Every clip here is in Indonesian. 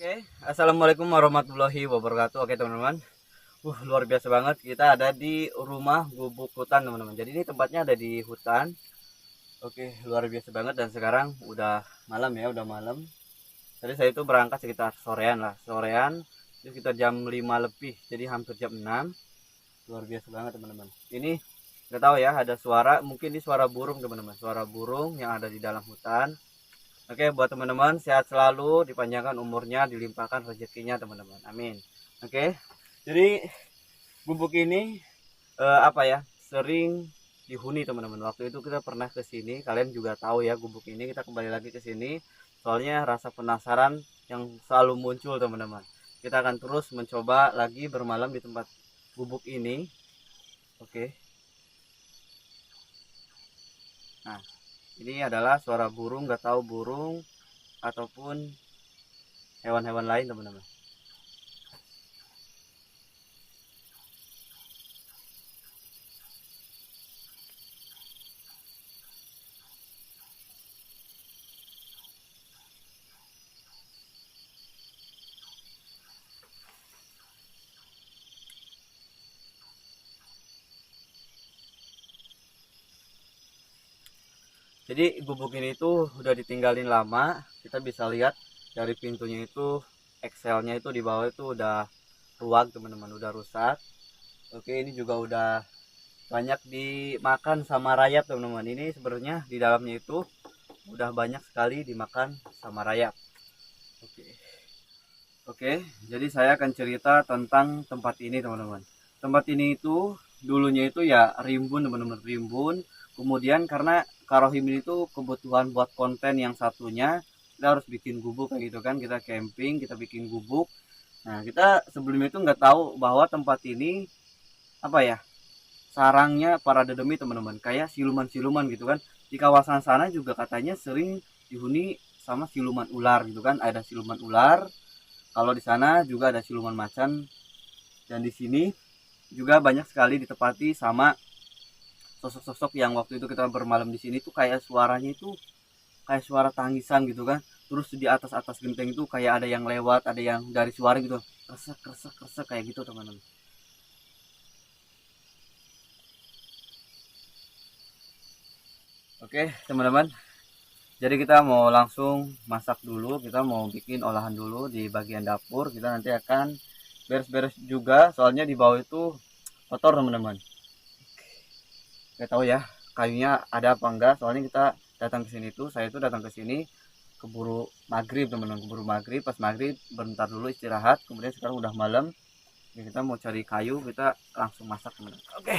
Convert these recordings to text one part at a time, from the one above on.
Oke, assalamualaikum warahmatullahi wabarakatuh. Oke teman-teman, luar biasa banget. Kita ada di rumah gubuk hutan teman-teman. Jadi ini tempatnya ada di hutan. Oke, luar biasa banget. Dan sekarang udah malam ya, udah malam. Tadi saya itu berangkat sekitar sorean lah, sorean. Itu sekitar jam 5 lebih, jadi hampir jam 6. Luar biasa banget teman-teman. Ini nggak tahu ya, ada suara, mungkin ini suara burung teman-teman. Suara burung yang ada di dalam hutan. Oke, buat teman-teman sehat selalu, dipanjangkan umurnya, dilimpahkan rezekinya teman-teman. Amin. Oke. Jadi gubuk ini apa ya? Sering dihuni teman-teman. Waktu itu kita pernah ke sini, kalian juga tahu ya gubuk ini. Kita kembali lagi ke sini. Soalnya rasa penasaran yang selalu muncul teman-teman. Kita akan terus mencoba lagi bermalam di tempat gubuk ini. Oke. Nah, ini adalah suara burung, nggak tahu burung ataupun hewan-hewan lain teman-teman. Jadi gubuk ini tuh udah ditinggalin lama. Kita bisa lihat dari pintunya itu, Excelnya itu di bawah itu udah ruak teman-teman, udah rusak. Oke, ini juga udah banyak dimakan sama rayap teman-teman. Ini sebenarnya di dalamnya itu udah banyak sekali dimakan sama rayap. Oke. Oke, jadi saya akan cerita tentang tempat ini teman-teman. Tempat ini itu dulunya itu ya rimbun teman-teman, rimbun. Kemudian karena Karohim ini tuh kebutuhan buat konten yang satunya, kita harus bikin gubuk kayak gitu kan. Kita camping, kita bikin gubuk. Nah, kita sebelumnya itu nggak tahu bahwa tempat ini apa ya, sarangnya para dedemi teman-teman. Kayak siluman-siluman gitu kan. Di kawasan sana juga katanya sering dihuni sama siluman ular gitu kan. Ada siluman ular. Kalau di sana juga ada siluman macan, dan di sini juga banyak sekali ditepati sama sosok-sosok yang waktu itu kita bermalam di sini tuh kayak suaranya itu kayak suara tangisan gitu kan. Terus di atas genteng itu kayak ada yang lewat, ada yang dari suara gitu, kresek kresek kresek kayak gitu teman-teman. Oke teman-teman, jadi kita mau langsung masak dulu, kita mau bikin olahan dulu di bagian dapur. Kita nanti akan beres-beres juga, soalnya di bawah itu kotor teman-teman. Nggak tahu ya kayunya ada apa enggak, soalnya kita datang ke sini tuh, saya tuh datang ke sini keburu maghrib teman-teman, keburu maghrib. Pas maghrib bentar dulu istirahat, kemudian sekarang udah malam ya, kita mau cari kayu, kita langsung masak teman-teman. Oke.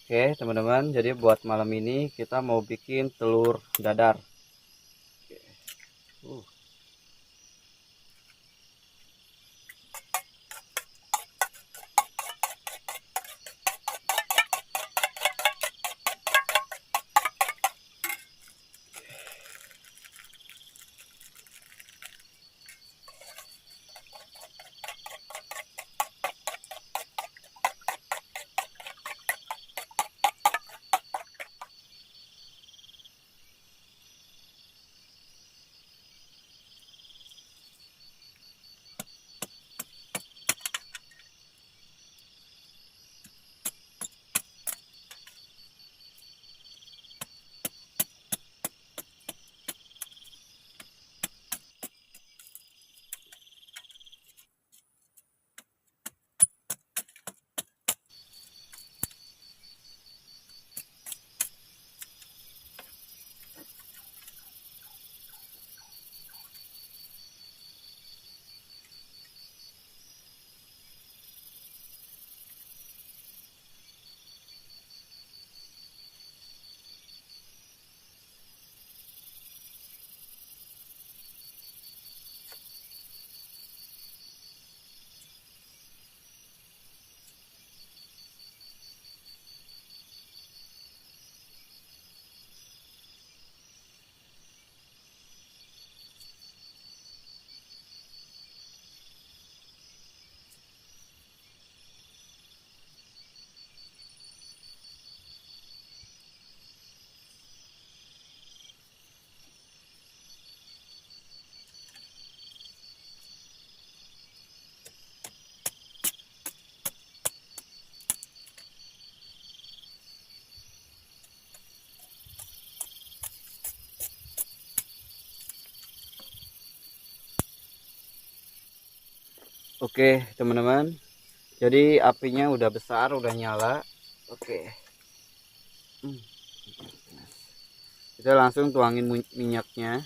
Oke teman-teman, jadi buat malam ini kita mau bikin telur dadar. uh Oke teman-teman, jadi apinya udah besar, udah nyala. Oke. Hmm. Kita langsung tuangin minyaknya.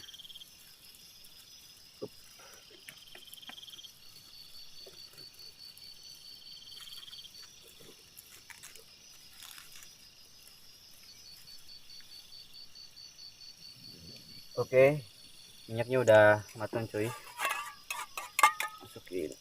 Oke, minyaknya udah matang cuy. Masukin.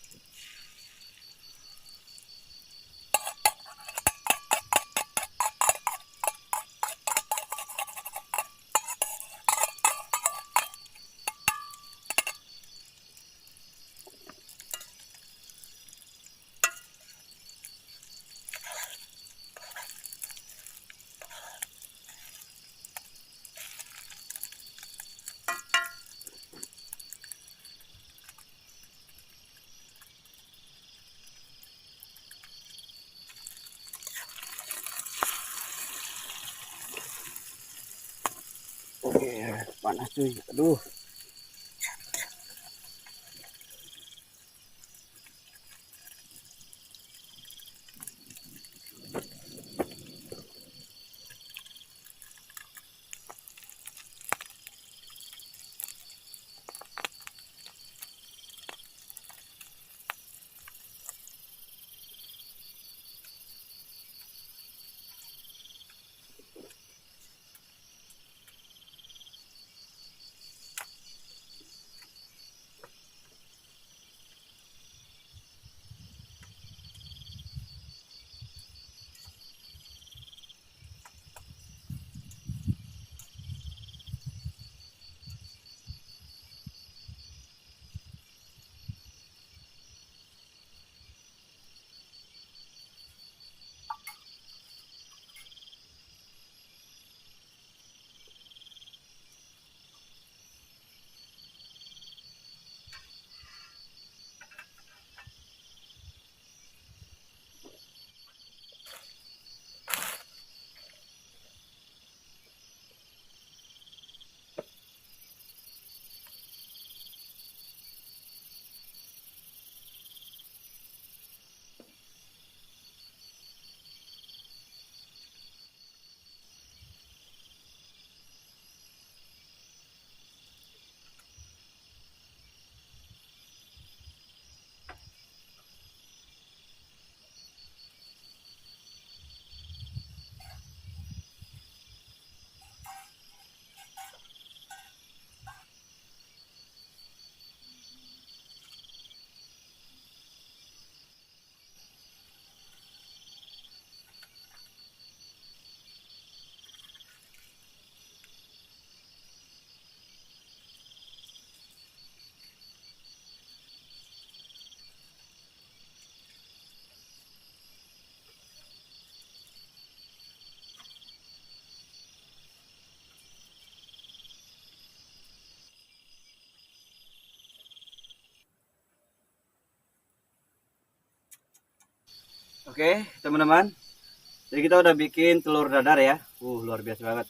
Oke, panas cuy. Aduh. Oke teman-teman, jadi kita udah bikin telur dadar ya. Luar biasa banget.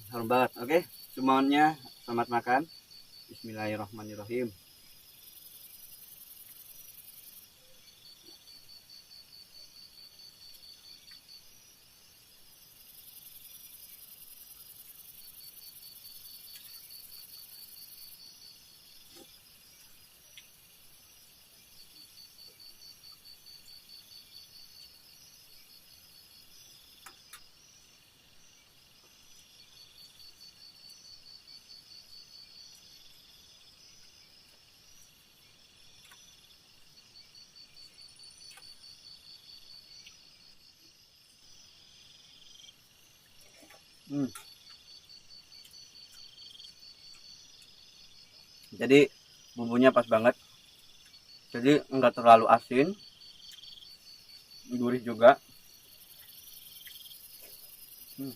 Harum banget. Oke, semuanya selamat makan. Bismillahirrahmanirrahim. Hmm. Jadi bumbunya pas banget. Jadi enggak terlalu asin, gurih juga. Hmm.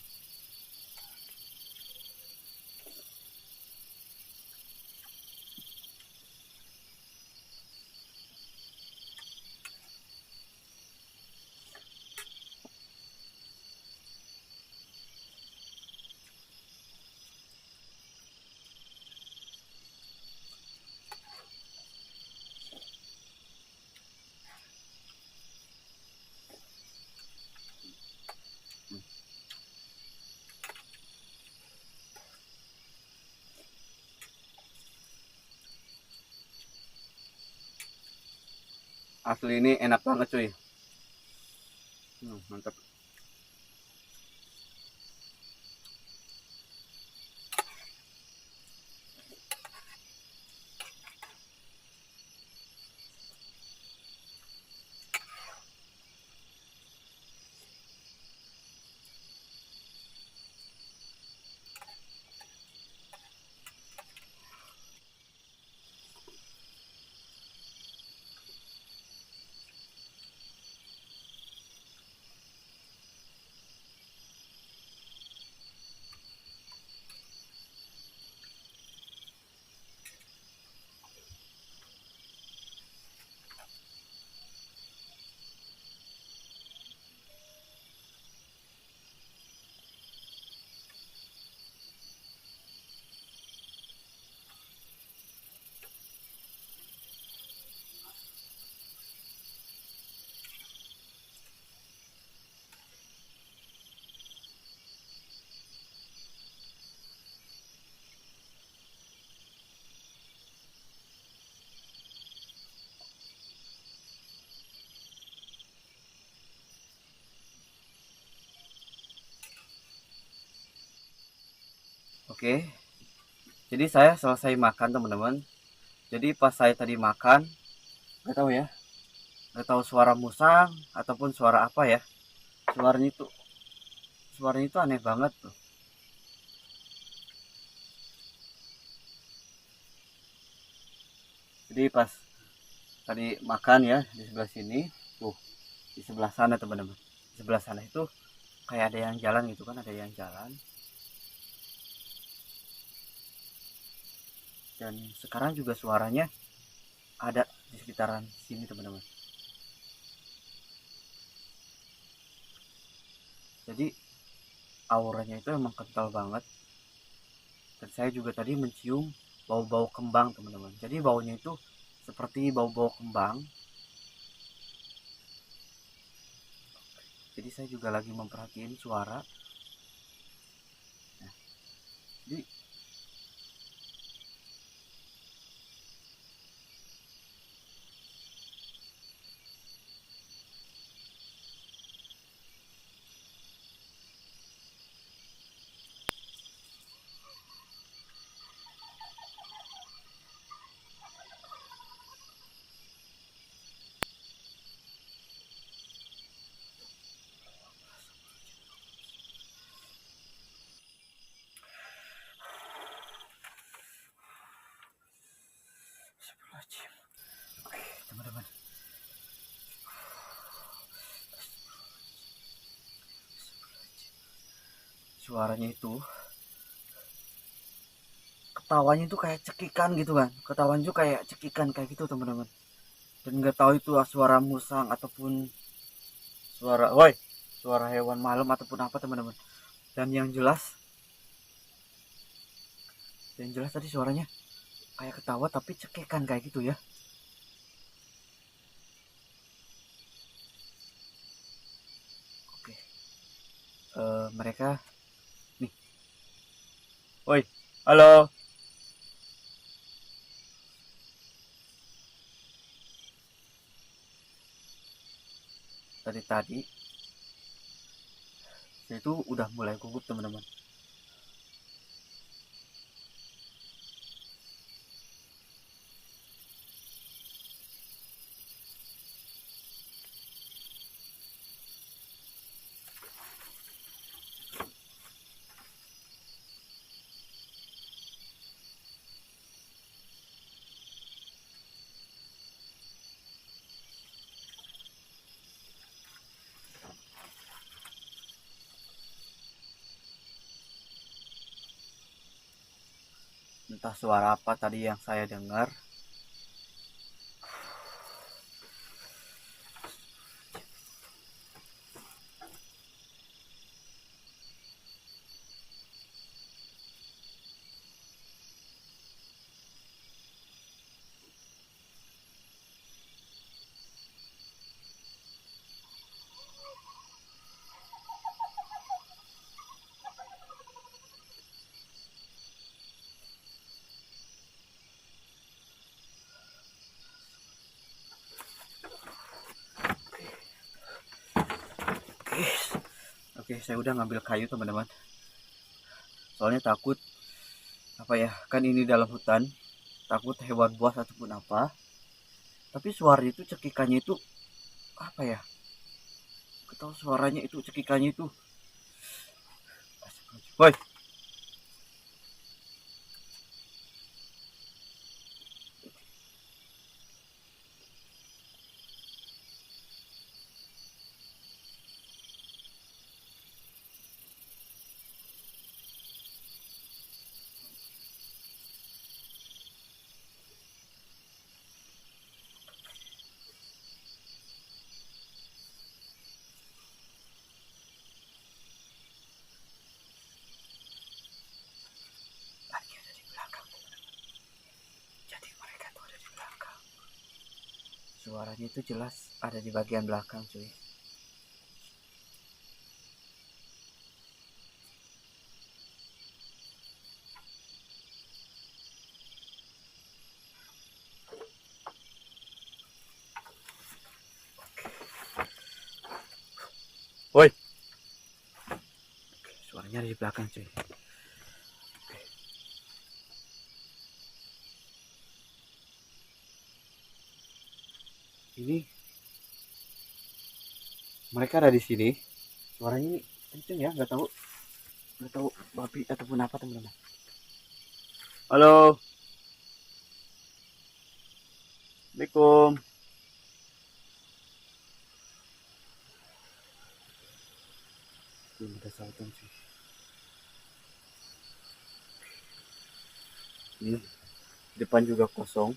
Asli ini enak banget cuy. Mantap. Oke, jadi saya selesai makan teman-teman. Jadi pas saya tadi makan, nggak tahu ya, nggak tahu suara musang ataupun suara apa ya. Suaranya itu, suaranya itu aneh banget tuh. Jadi pas tadi makan ya di sebelah sini, tuh di sebelah sana teman-teman. Di sebelah sana itu kayak ada yang jalan gitu kan, ada yang jalan. Dan sekarang juga suaranya ada di sekitaran sini teman-teman. Jadi auranya itu emang kental banget. Dan saya juga tadi mencium bau-bau kembang teman-teman. Jadi baunya itu seperti bau-bau kembang. Jadi saya juga lagi memperhatiin suara. Nah, jadi oke teman-teman, suaranya itu ketawanya itu kayak cekikan gitu kan, ketawanya itu kayak cekikan kayak gitu teman-teman. Dan nggak tahu itu suara musang ataupun suara woi, suara hewan malam ataupun apa teman-teman. Dan yang jelas tadi suaranya kayak ketawa tapi cekikan kayak gitu ya. Oke, mereka nih, woi, halo. Tadi saya itu udah mulai gugup teman-teman. Entah suara apa tadi yang saya dengar. saya udah ngambil kayu teman-teman, soalnya takut apa ya, kan ini dalam hutan, takut hewan buas ataupun apa. Tapi suara itu cekikannya itu apa ya, ketahui suaranya itu cekikannya itu. Woi. Lagi ada di belakang. Jadi mereka tuh ada di belakang. Suaranya itu jelas ada di bagian belakang cuy. Woi. Suaranya ada di belakang cuy. Ini mereka ada di sini. Suaranya ini kenceng ya, nggak tahu babi ataupun apa teman-teman. Halo. Assalamualaikum. Belum ada sautan sih. Ini depan juga kosong.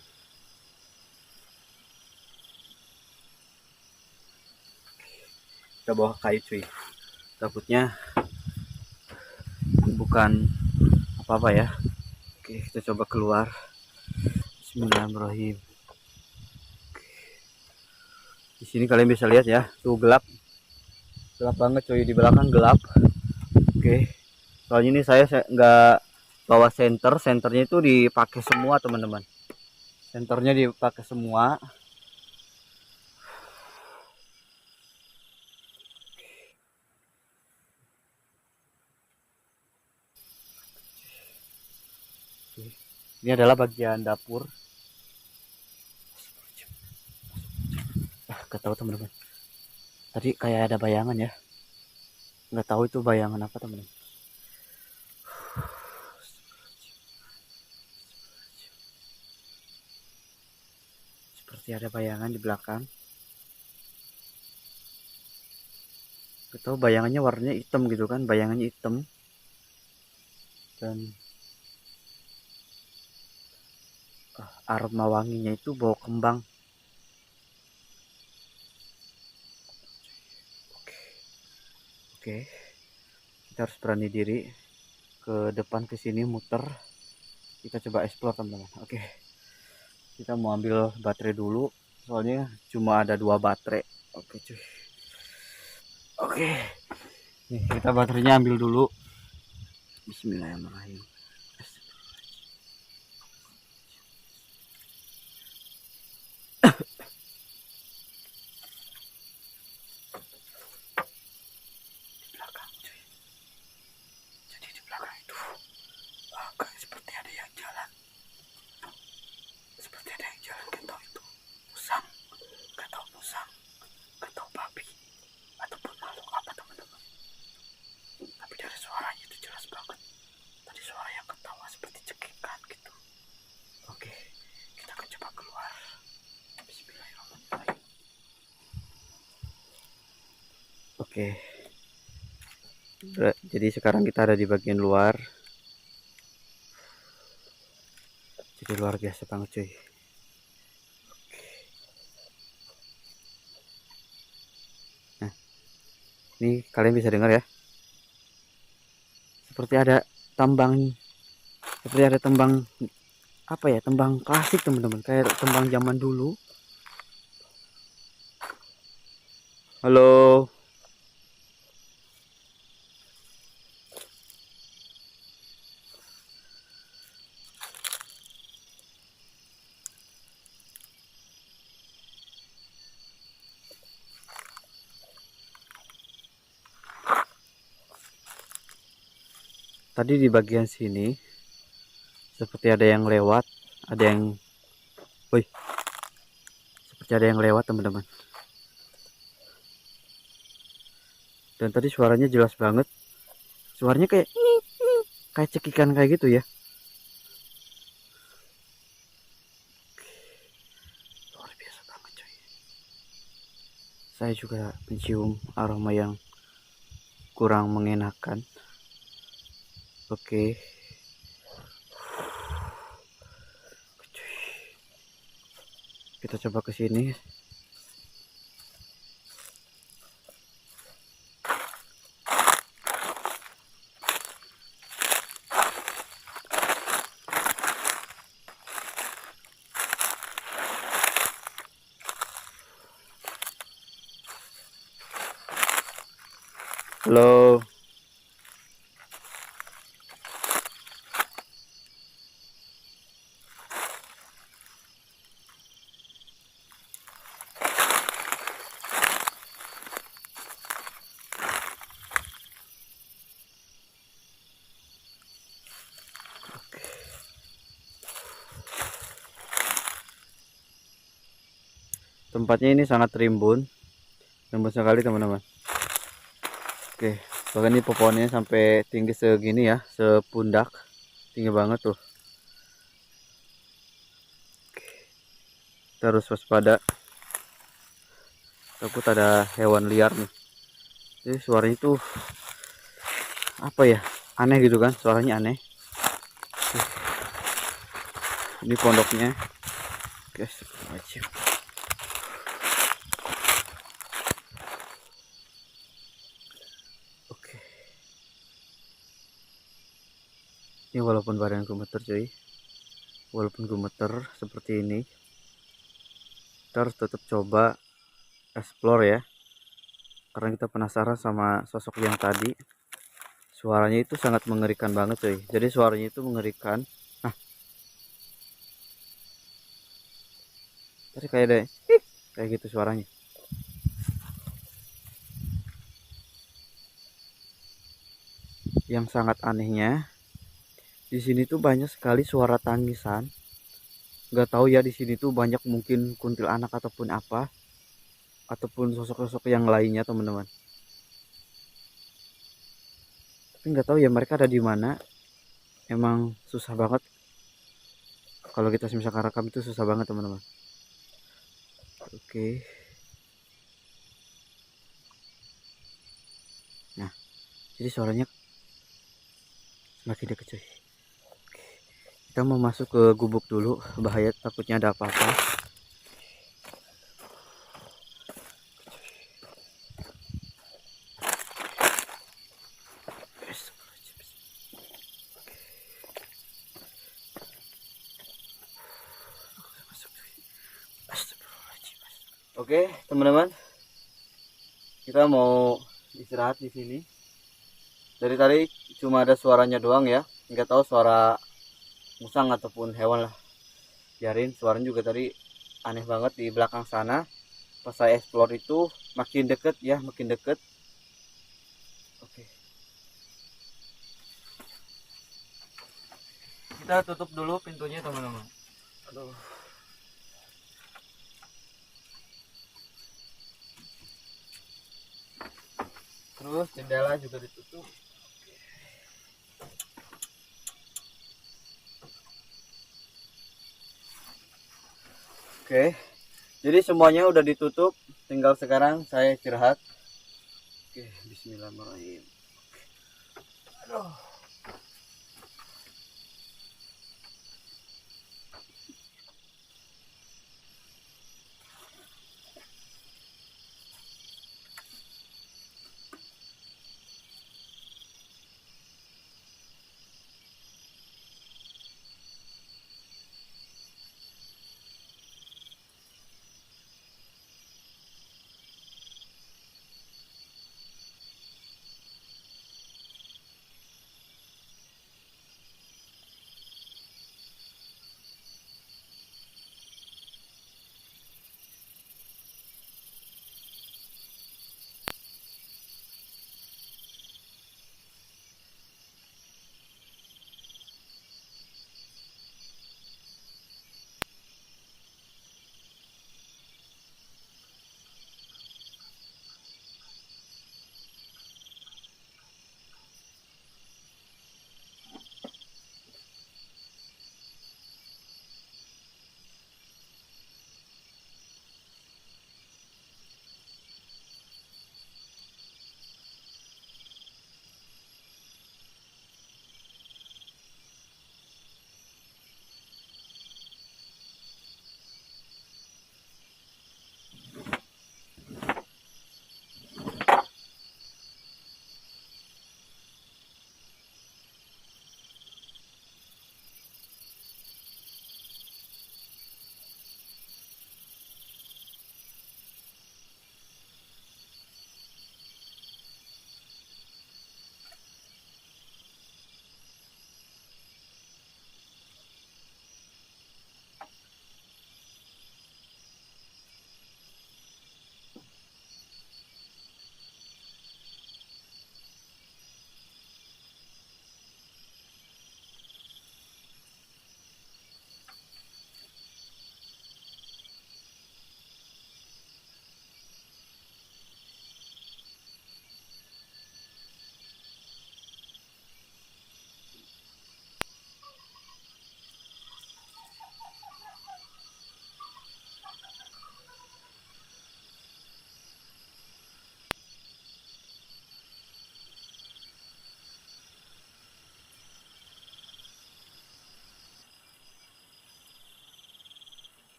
Kita bawa kayu cuy. Takutnya bukan apa-apa ya. Oke, kita coba keluar. Bismillahirrahmanirrahim. Di sini kalian bisa lihat ya, tuh gelap. Gelap banget cuy, di belakang gelap. Oke. Soalnya ini saya nggak bawa senternya itu dipakai semua teman-teman. Senternya dipakai semua. Ini adalah bagian dapur. Gak tahu teman-teman. Tadi kayak ada bayangan ya. Nggak tahu itu bayangan apa teman-teman. Seperti ada bayangan di belakang. Gak tahu bayangannya warnanya hitam gitu kan. Bayangannya hitam. Dan aroma wanginya itu bau kembang. Oke. Kita harus berani diri ke depan, ke sini muter. Kita coba explore teman-teman. Oke. Kita mau ambil baterai dulu. Soalnya cuma ada 2 baterai. Oke cuy. Oke. Nih, kita baterainya ambil dulu. Bismillahirrahmanirrahim. Oke. Jadi sekarang kita ada di bagian luar. Jadi luar biasa banget cuy. Nah, ini kalian bisa dengar ya. Seperti ada tambang, seperti ada tembang apa ya, tembang klasik teman-teman, kayak tembang zaman dulu. Halo. tadi di bagian sini seperti ada yang lewat, ada yang, woi, seperti ada yang lewat teman-teman. Dan tadi suaranya jelas banget, suaranya kayak cekikan kayak gitu ya. Luar biasa banget coy. Saya juga mencium aroma yang kurang mengenakan. Oke. Kita coba ke sini. Halo. Tempatnya ini sangat rimbun sekali teman-teman. Oke, bahkan ini pohonnya sampai tinggi segini ya, sepundak, tinggi banget tuh. Kita harus waspada, takut ada hewan liar nih. Jadi suaranya tuh apa ya, aneh gitu kan, suaranya aneh. Ini pondoknya, guys, wajib. Oke, ini walaupun badan gemeter cuy, walaupun gemeter seperti ini, kita harus tetap coba explore ya, karena kita penasaran sama sosok yang tadi. Suaranya itu sangat mengerikan banget cuy, jadi suaranya itu mengerikan. Nah, tadi kayak ada kayak gitu suaranya. Yang sangat anehnya, di sini tuh banyak sekali suara tangisan. Nggak tahu ya, di sini tuh banyak mungkin kuntilanak ataupun apa, ataupun sosok-sosok yang lainnya teman-teman. Tapi nggak tahu ya mereka ada di mana. Emang susah banget kalau kita misalkan rekam, itu susah banget teman-teman. Oke. Nah, jadi suaranya semakin dekat cuy. Kita mau masuk ke gubuk dulu, bahaya, takutnya ada apa-apa. Oke, teman-teman, kita mau istirahat di sini. Dari tadi cuma ada suaranya doang ya, nggak tahu suara musang ataupun hewan lah. Biarin, suaranya juga tadi aneh banget di belakang sana. Pas saya explore itu makin deket ya, makin deket. Oke, kita tutup dulu pintunya teman-teman. Aduh. Terus jendela juga ditutup. Oke, jadi semuanya udah ditutup, tinggal sekarang saya istirahat. Oke, bismillahirrahmanirrahim. Aduh.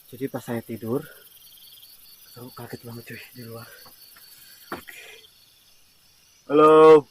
Jadi pas saya tidur, aku kaget banget cuy di luar. Halo.